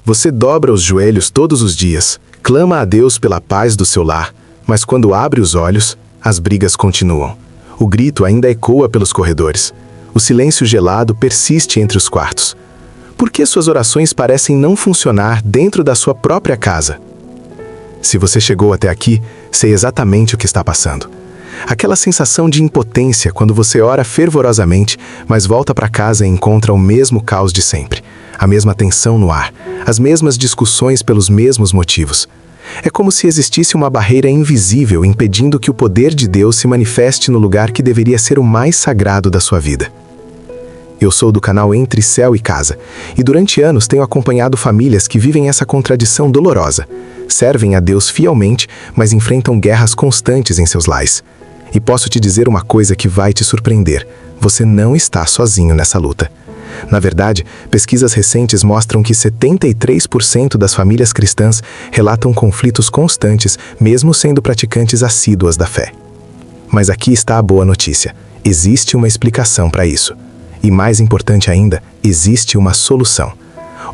Você dobra os joelhos todos os dias, clama a Deus pela paz do seu lar, mas quando abre os olhos, as brigas continuam. O grito ainda ecoa pelos corredores. O silêncio gelado persiste entre os quartos. Por que suas orações parecem não funcionar dentro da sua própria casa? Se você chegou até aqui, sei exatamente o que está passando. Aquela sensação de impotência quando você ora fervorosamente, mas volta para casa e encontra o mesmo caos de sempre. A mesma tensão no ar, as mesmas discussões pelos mesmos motivos. É como se existisse uma barreira invisível impedindo que o poder de Deus se manifeste no lugar que deveria ser o mais sagrado da sua vida. Eu sou do canal Entre Céu e Casa, e durante anos tenho acompanhado famílias que vivem essa contradição dolorosa. Servem a Deus fielmente, mas enfrentam guerras constantes em seus lares. E posso te dizer uma coisa que vai te surpreender: você não está sozinho nessa luta. Na verdade, pesquisas recentes mostram que 73% das famílias cristãs relatam conflitos constantes, mesmo sendo praticantes assíduas da fé. Mas aqui está a boa notícia: existe uma explicação para isso. E mais importante ainda, existe uma solução.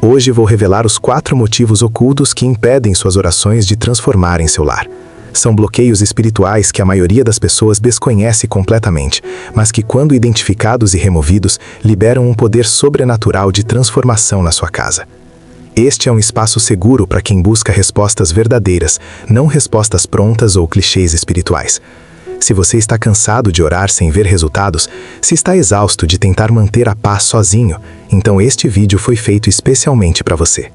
Hoje vou revelar os 4 motivos ocultos que impedem suas orações de transformarem seu lar. São bloqueios espirituais que a maioria das pessoas desconhece completamente, mas que, quando identificados e removidos, liberam um poder sobrenatural de transformação na sua casa. Este é um espaço seguro para quem busca respostas verdadeiras, não respostas prontas ou clichês espirituais. Se você está cansado de orar sem ver resultados, se está exausto de tentar manter a paz sozinho, então este vídeo foi feito especialmente para você.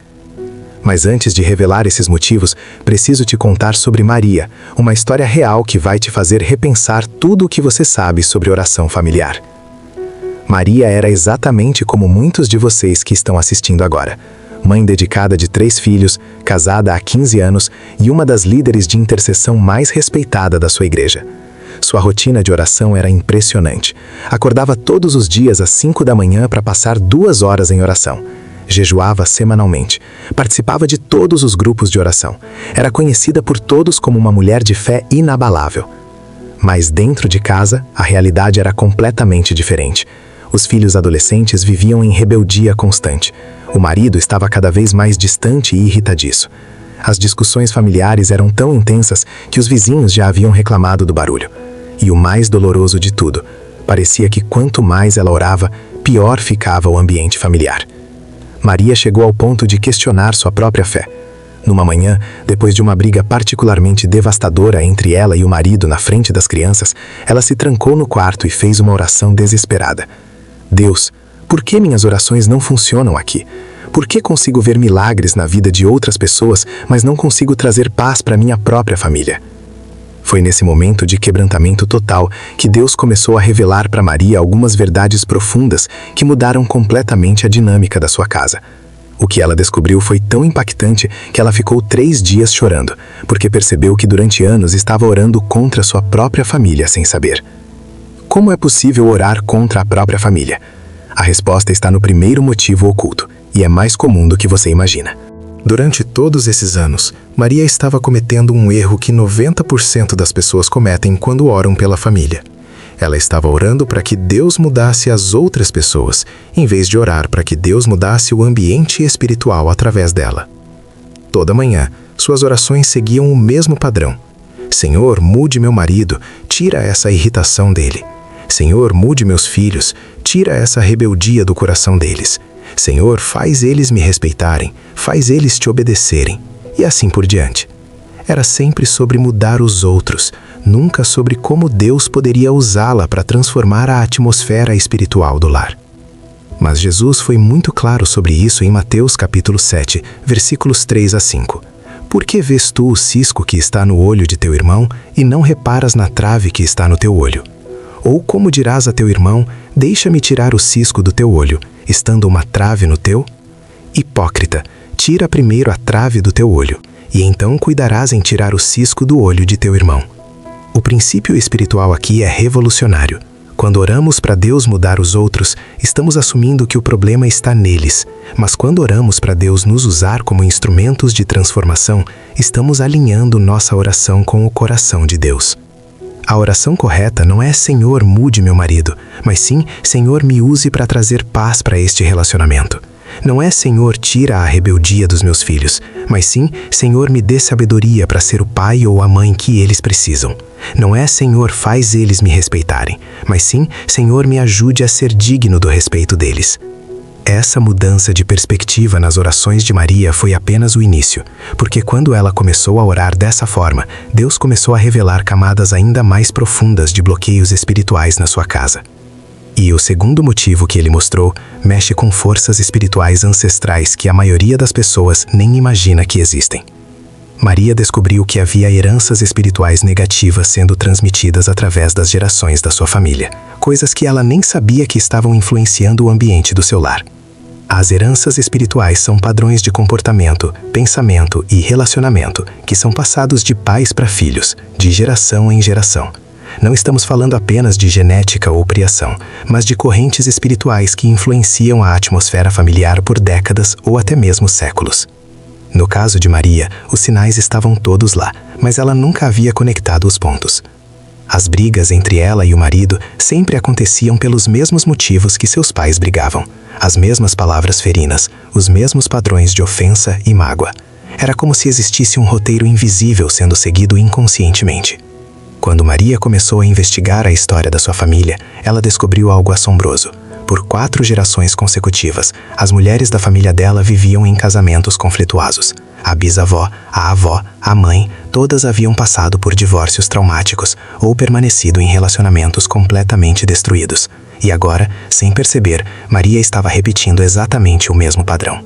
Mas antes de revelar esses motivos, preciso te contar sobre Maria, uma história real que vai te fazer repensar tudo o que você sabe sobre oração familiar. Maria era exatamente como muitos de vocês que estão assistindo agora. Mãe dedicada de 3 filhos, casada há 15 anos e uma das líderes de intercessão mais respeitada da sua igreja. Sua rotina de oração era impressionante. Acordava todos os dias às 5 da manhã para passar 2 horas em oração. Jejuava semanalmente. Participava de todos os grupos de oração. Era conhecida por todos como uma mulher de fé inabalável. Mas dentro de casa, a realidade era completamente diferente. Os filhos adolescentes viviam em rebeldia constante. O marido estava cada vez mais distante e irritadiço. As discussões familiares eram tão intensas que os vizinhos já haviam reclamado do barulho. E o mais doloroso de tudo, parecia que quanto mais ela orava, pior ficava o ambiente familiar. Maria chegou ao ponto de questionar sua própria fé. Numa manhã, depois de uma briga particularmente devastadora entre ela e o marido na frente das crianças, ela se trancou no quarto e fez uma oração desesperada. Deus, por que minhas orações não funcionam aqui? Por que consigo ver milagres na vida de outras pessoas, mas não consigo trazer paz para minha própria família? Foi nesse momento de quebrantamento total que Deus começou a revelar para Maria algumas verdades profundas que mudaram completamente a dinâmica da sua casa. O que ela descobriu foi tão impactante que ela ficou 3 dias chorando, porque percebeu que durante anos estava orando contra sua própria família sem saber. Como é possível orar contra a própria família? A resposta está no primeiro motivo oculto, e é mais comum do que você imagina. Durante todos esses anos, Maria estava cometendo um erro que 90% das pessoas cometem quando oram pela família. Ela estava orando para que Deus mudasse as outras pessoas, em vez de orar para que Deus mudasse o ambiente espiritual através dela. Toda manhã, suas orações seguiam o mesmo padrão. Senhor, mude meu marido, tira essa irritação dele. Senhor, mude meus filhos, tira essa rebeldia do coração deles. Senhor, faz eles me respeitarem, faz eles te obedecerem, e assim por diante. Era sempre sobre mudar os outros, nunca sobre como Deus poderia usá-la para transformar a atmosfera espiritual do lar. Mas Jesus foi muito claro sobre isso em Mateus capítulo 7, versículos 3 a 5. Por que vês tu o cisco que está no olho de teu irmão e não reparas na trave que está no teu olho? Ou como dirás a teu irmão, deixa-me tirar o cisco do teu olho, estando uma trave no teu? Hipócrita, tira primeiro a trave do teu olho, e então cuidarás em tirar o cisco do olho de teu irmão. O princípio espiritual aqui é revolucionário. Quando oramos para Deus mudar os outros, estamos assumindo que o problema está neles, mas quando oramos para Deus nos usar como instrumentos de transformação, estamos alinhando nossa oração com o coração de Deus. A oração correta não é Senhor, mude meu marido, mas sim Senhor, me use para trazer paz para este relacionamento. Não é Senhor, tira a rebeldia dos meus filhos, mas sim, Senhor, me dê sabedoria para ser o pai ou a mãe que eles precisam. Não é Senhor, faz eles me respeitarem, mas sim, Senhor, me ajude a ser digno do respeito deles. Essa mudança de perspectiva nas orações de Maria foi apenas o início, porque quando ela começou a orar dessa forma, Deus começou a revelar camadas ainda mais profundas de bloqueios espirituais na sua casa. E o segundo motivo que ele mostrou mexe com forças espirituais ancestrais que a maioria das pessoas nem imagina que existem. Maria descobriu que havia heranças espirituais negativas sendo transmitidas através das gerações da sua família, coisas que ela nem sabia que estavam influenciando o ambiente do seu lar. As heranças espirituais são padrões de comportamento, pensamento e relacionamento que são passados de pais para filhos, de geração em geração. Não estamos falando apenas de genética ou criação, mas de correntes espirituais que influenciam a atmosfera familiar por décadas ou até mesmo séculos. No caso de Maria, os sinais estavam todos lá, mas ela nunca havia conectado os pontos. As brigas entre ela e o marido sempre aconteciam pelos mesmos motivos que seus pais brigavam. As mesmas palavras ferinas, os mesmos padrões de ofensa e mágoa. Era como se existisse um roteiro invisível sendo seguido inconscientemente. Quando Maria começou a investigar a história da sua família, ela descobriu algo assombroso. Por 4 gerações consecutivas, as mulheres da família dela viviam em casamentos conflituosos. A bisavó, a avó, a mãe, todas haviam passado por divórcios traumáticos ou permanecido em relacionamentos completamente destruídos. E agora, sem perceber, Maria estava repetindo exatamente o mesmo padrão.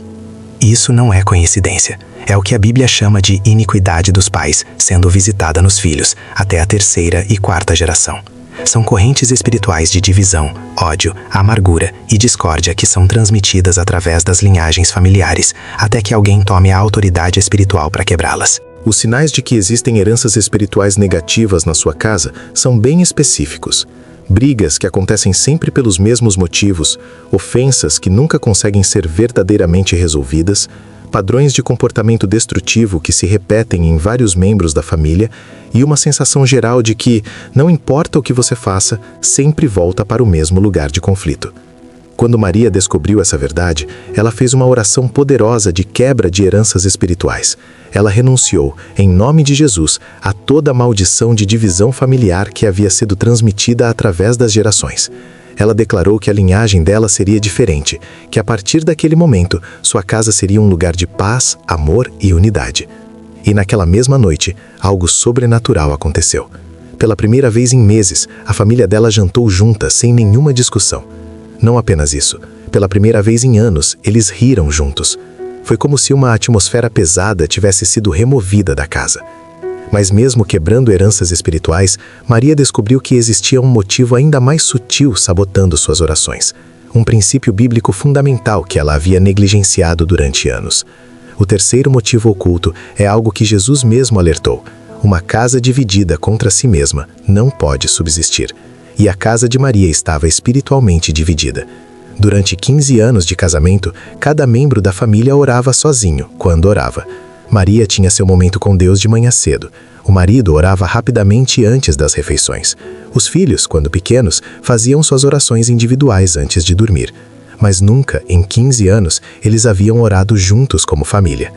Isso não é coincidência. É o que a Bíblia chama de iniquidade dos pais, sendo visitada nos filhos, até a 3ª e 4ª geração. São correntes espirituais de divisão, ódio, amargura e discórdia que são transmitidas através das linhagens familiares, até que alguém tome a autoridade espiritual para quebrá-las. Os sinais de que existem heranças espirituais negativas na sua casa são bem específicos. Brigas que acontecem sempre pelos mesmos motivos, ofensas que nunca conseguem ser verdadeiramente resolvidas, padrões de comportamento destrutivo que se repetem em vários membros da família e uma sensação geral de que, não importa o que você faça, sempre volta para o mesmo lugar de conflito. Quando Maria descobriu essa verdade, ela fez uma oração poderosa de quebra de heranças espirituais. Ela renunciou, em nome de Jesus, a toda a maldição de divisão familiar que havia sido transmitida através das gerações. Ela declarou que a linhagem dela seria diferente, que a partir daquele momento, sua casa seria um lugar de paz, amor e unidade. E naquela mesma noite, algo sobrenatural aconteceu. Pela primeira vez em meses, a família dela jantou junta, sem nenhuma discussão. Não apenas isso, pela primeira vez em anos, eles riram juntos. Foi como se uma atmosfera pesada tivesse sido removida da casa. Mas mesmo quebrando heranças espirituais, Maria descobriu que existia um motivo ainda mais sutil sabotando suas orações. Um princípio bíblico fundamental que ela havia negligenciado durante anos. O terceiro motivo oculto é algo que Jesus mesmo alertou. Uma casa dividida contra si mesma não pode subsistir. E a casa de Maria estava espiritualmente dividida. Durante 15 anos de casamento, cada membro da família orava sozinho, quando orava. Maria tinha seu momento com Deus de manhã cedo. O marido orava rapidamente antes das refeições. Os filhos, quando pequenos, faziam suas orações individuais antes de dormir. Mas nunca, em 15 anos, eles haviam orado juntos como família.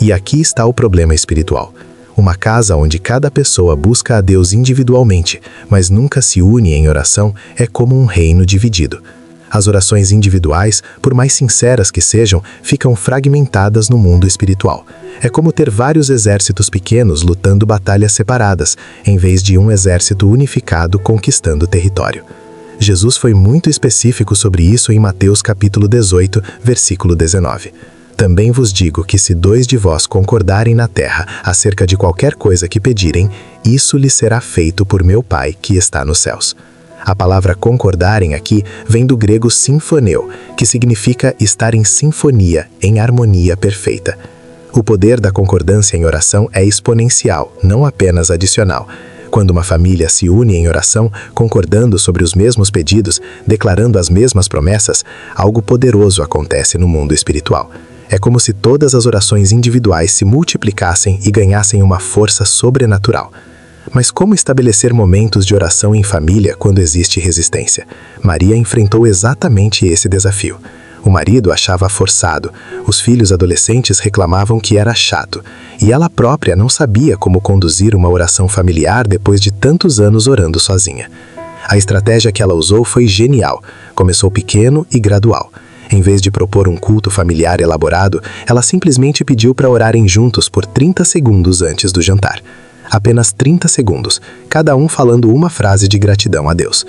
E aqui está o problema espiritual. Uma casa onde cada pessoa busca a Deus individualmente, mas nunca se une em oração, é como um reino dividido. As orações individuais, por mais sinceras que sejam, ficam fragmentadas no mundo espiritual. É como ter vários exércitos pequenos lutando batalhas separadas, em vez de um exército unificado conquistando território. Jesus foi muito específico sobre isso em Mateus capítulo 18, versículo 19. Também vos digo que se 2 de vós concordarem na terra acerca de qualquer coisa que pedirem, isso lhes será feito por meu Pai que está nos céus. A palavra concordarem aqui vem do grego sinfoneu, que significa estar em sinfonia, em harmonia perfeita. O poder da concordância em oração é exponencial, não apenas adicional. Quando uma família se une em oração, concordando sobre os mesmos pedidos, declarando as mesmas promessas, algo poderoso acontece no mundo espiritual. É como se todas as orações individuais se multiplicassem e ganhassem uma força sobrenatural. Mas como estabelecer momentos de oração em família quando existe resistência? Maria enfrentou exatamente esse desafio. O marido achava forçado, os filhos adolescentes reclamavam que era chato, e ela própria não sabia como conduzir uma oração familiar depois de tantos anos orando sozinha. A estratégia que ela usou foi genial. Começou pequeno e gradual. Em vez de propor um culto familiar elaborado, ela simplesmente pediu para orarem juntos por 30 segundos antes do jantar. Apenas 30 segundos, cada um falando uma frase de gratidão a Deus.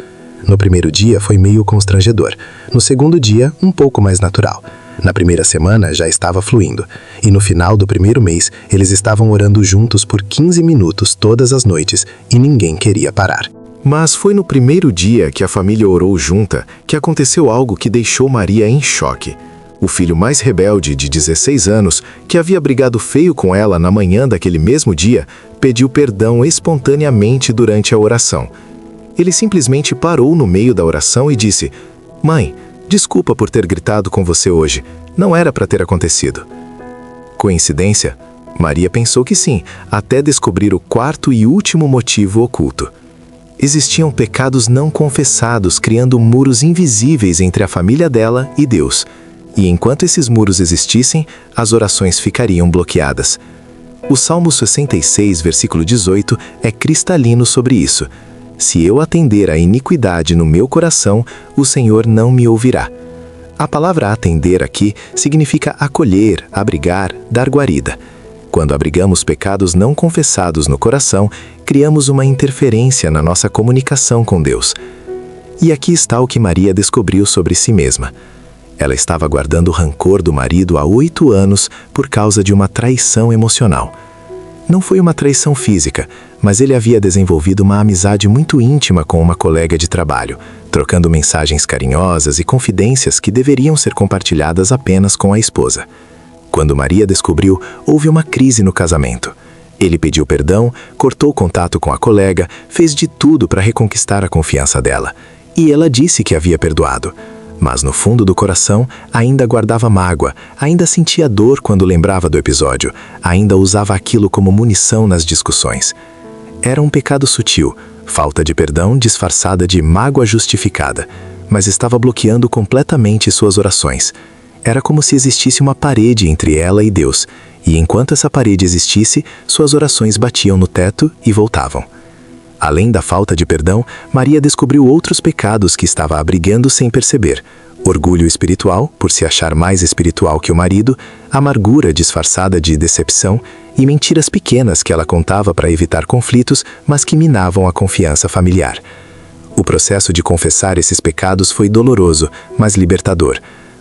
No primeiro dia foi meio constrangedor. No segundo dia, um pouco mais natural. Na primeira semana já estava fluindo. E no final do primeiro mês, eles estavam orando juntos por 15 minutos todas as noites e ninguém queria parar. Mas foi no primeiro dia que a família orou junta que aconteceu algo que deixou Maria em choque. O filho mais rebelde, de 16 anos, que havia brigado feio com ela na manhã daquele mesmo dia, pediu perdão espontaneamente durante a oração. Ele simplesmente parou no meio da oração e disse: "Mãe, desculpa por ter gritado com você hoje. Não era para ter acontecido." Coincidência? Maria pensou que sim, até descobrir o quarto e último motivo oculto. Existiam pecados não confessados criando muros invisíveis entre a família dela e Deus. E enquanto esses muros existissem, as orações ficariam bloqueadas. O Salmo 66, versículo 18, é cristalino sobre isso. Se eu atender à iniquidade no meu coração, o Senhor não me ouvirá. A palavra atender aqui significa acolher, abrigar, dar guarida. Quando abrigamos pecados não confessados no coração, criamos uma interferência na nossa comunicação com Deus. E aqui está o que Maria descobriu sobre si mesma. Ela estava guardando o rancor do marido há 8 anos por causa de uma traição emocional. Não foi uma traição física, mas ele havia desenvolvido uma amizade muito íntima com uma colega de trabalho, trocando mensagens carinhosas e confidências que deveriam ser compartilhadas apenas com a esposa. Quando Maria descobriu, houve uma crise no casamento. Ele pediu perdão, cortou contato com a colega, fez de tudo para reconquistar a confiança dela. E ela disse que havia perdoado. Mas no fundo do coração, ainda guardava mágoa, ainda sentia dor quando lembrava do episódio, ainda usava aquilo como munição nas discussões. Era um pecado sutil, falta de perdão disfarçada de mágoa justificada, mas estava bloqueando completamente suas orações. Era como se existisse uma parede entre ela e Deus, e enquanto essa parede existisse, suas orações batiam no teto e voltavam. Além da falta de perdão, Maria descobriu outros pecados que estava abrigando sem perceber. Orgulho espiritual, por se achar mais espiritual que o marido, amargura disfarçada de decepção e mentiras pequenas que ela contava para evitar conflitos, mas que minavam a confiança familiar. O processo de confessar esses pecados foi doloroso, mas libertador.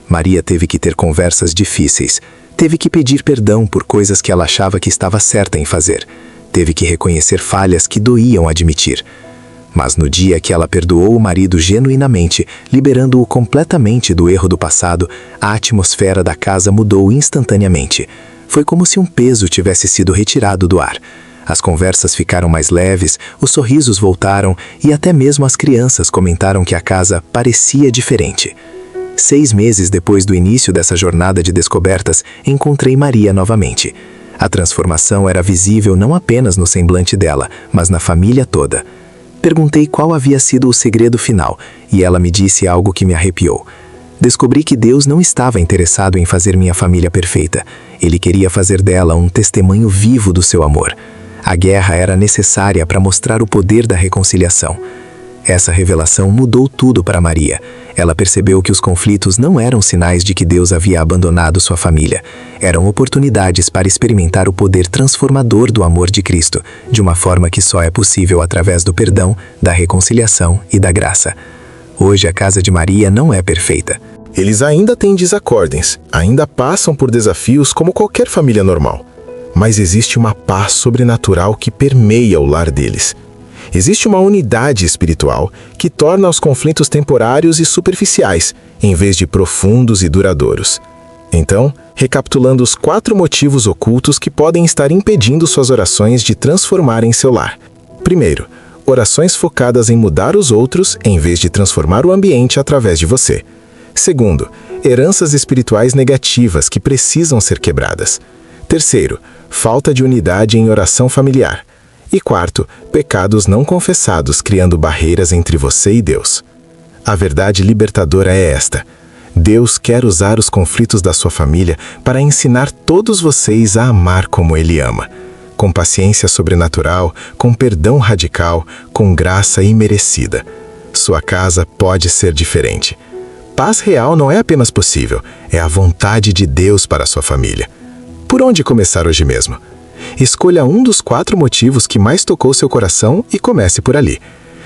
Maria teve que ter conversas difíceis. Teve que pedir perdão por coisas que ela achava que estava certa em fazer. Teve que reconhecer falhas que doíam admitir. Mas no dia que ela perdoou o marido genuinamente, liberando-o completamente do erro do passado, a atmosfera da casa mudou instantaneamente. Foi como se um peso tivesse sido retirado do ar. As conversas ficaram mais leves, os sorrisos voltaram e até mesmo as crianças comentaram que a casa parecia diferente. 6 meses depois do início dessa jornada de descobertas, encontrei Maria novamente. A transformação era visível não apenas no semblante dela, mas na família toda. Perguntei qual havia sido o segredo final, e ela me disse algo que me arrepiou. Descobri que Deus não estava interessado em fazer minha família perfeita. Ele queria fazer dela um testemunho vivo do seu amor. A guerra era necessária para mostrar o poder da reconciliação. Essa revelação mudou tudo para Maria. Ela percebeu que os conflitos não eram sinais de que Deus havia abandonado sua família. Eram oportunidades para experimentar o poder transformador do amor de Cristo, de uma forma que só é possível através do perdão, da reconciliação e da graça. Hoje a casa de Maria não é perfeita. Eles ainda têm desacordens, ainda passam por desafios como qualquer família normal. Mas existe uma paz sobrenatural que permeia o lar deles. Existe uma unidade espiritual que torna os conflitos temporários e superficiais, em vez de profundos e duradouros. Então, recapitulando os 4 motivos ocultos que podem estar impedindo suas orações de transformarem seu lar. Primeiro, orações focadas em mudar os outros em vez de transformar o ambiente através de você. Segundo, heranças espirituais negativas que precisam ser quebradas. Terceiro, falta de unidade em oração familiar. E quarto, pecados não confessados criando barreiras entre você e Deus. A verdade libertadora é esta: Deus quer usar os conflitos da sua família para ensinar todos vocês a amar como Ele ama. Com paciência sobrenatural, com perdão radical, com graça imerecida. Sua casa pode ser diferente. Paz real não é apenas possível, é a vontade de Deus para a sua família. Por onde começar hoje mesmo? Escolha um dos 4 motivos que mais tocou seu coração e comece por ali.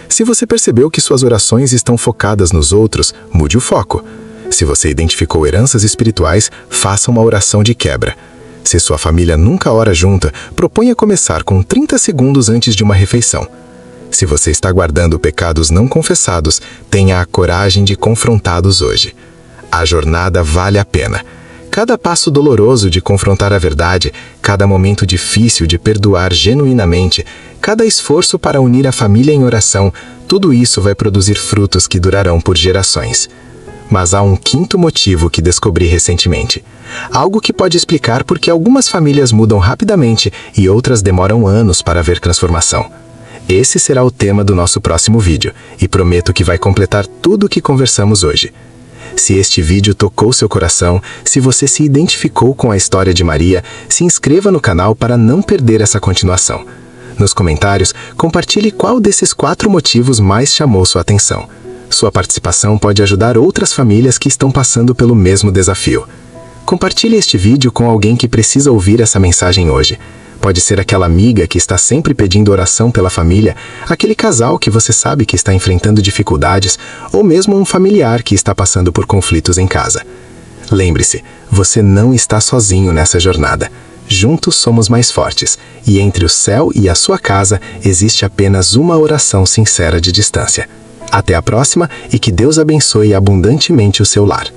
Se você percebeu que suas orações estão focadas nos outros, mude o foco. Se você identificou heranças espirituais, faça uma oração de quebra. Se sua família nunca ora junta, proponha começar com 30 segundos antes de uma refeição. Se você está guardando pecados não confessados, tenha a coragem de confrontá-los hoje. A jornada vale a pena. Cada passo doloroso de confrontar a verdade, cada momento difícil de perdoar genuinamente, cada esforço para unir a família em oração, tudo isso vai produzir frutos que durarão por gerações. Mas há um 5º motivo que descobri recentemente. Algo que pode explicar por que algumas famílias mudam rapidamente e outras demoram anos para ver transformação. Esse será o tema do nosso próximo vídeo, e prometo que vai completar tudo o que conversamos hoje. Se este vídeo tocou seu coração, se você se identificou com a história de Maria, se inscreva no canal para não perder essa continuação. Nos comentários, compartilhe qual desses 4 motivos mais chamou sua atenção. Sua participação pode ajudar outras famílias que estão passando pelo mesmo desafio. Compartilhe este vídeo com alguém que precisa ouvir essa mensagem hoje. Pode ser aquela amiga que está sempre pedindo oração pela família, aquele casal que você sabe que está enfrentando dificuldades, ou mesmo um familiar que está passando por conflitos em casa. Lembre-se, você não está sozinho nessa jornada. Juntos somos mais fortes, e entre o céu e a sua casa existe apenas uma oração sincera de distância. Até a próxima e que Deus abençoe abundantemente o seu lar.